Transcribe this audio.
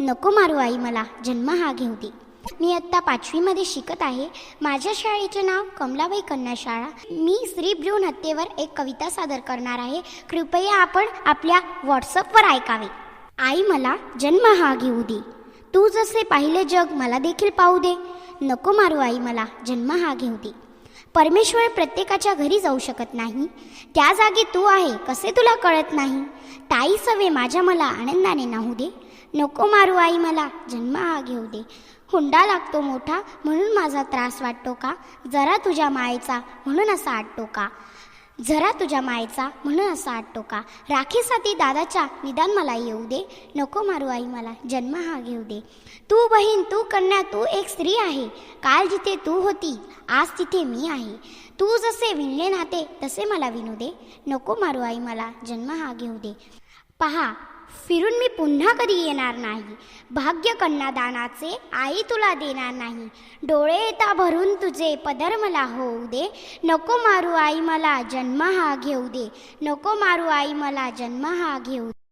नको मारू आई मला जन्म हा घेऊ दे. मी आत्ता 5वीमध्ये शिकत आहे. माझ्या शाळेचे नाव कमलाबाई कन्या शाळा. मी स्त्री भ्रूण हत्येवर एक कविता सादर करणार आहे. कृपया आपण आपल्या व्हॉट्सअपवर ऐकावे. आई मला जन्म हा घेऊ दे, तू जसे पाहिले जग मला देखील पाहू दे. नको मारू आई मला जन्म हा घेऊ दे. परमेश्वर प्रत्येकाच्या घरी जाऊ शकत नाही, त्या जागी तू आहे कसे तुला कळत नाही. ताई सवे माझ्या मला आनंदाने नाहू दे. नको मारू आई मला जन्म हा घेऊ दे. हुंडा लागतो मोठा म्हणून माझा त्रास वाटतो का, जरा तुझ्या मायेचा म्हणून असा आटतो का, जरा तुझ्या मायेचा म्हणून असा आटतो का. राखीसाठी दादाच्या निदान मला येऊ दे. नको मारू आई मला जन्म हा घेऊ दे. तू बहीण तू कन्या तू एक स्त्री आहे, काल जिथे तू होती आज तिथे मी आहे. तू जसे विणले नाते तसे मला विणू दे. नको मारू आई मला जन्म हा घेऊ दे. पहा फिरून मी पुन्हा कधी येणार नाही, भाग्य कन्यादानाचे आई तुला देणार नाही. डोळे येता भरून तुझे पदर मला होऊ दे. नको मारू आई मला जन्म हा घेऊ दे. नको मारू आई मला जन्म हा घेऊ दे.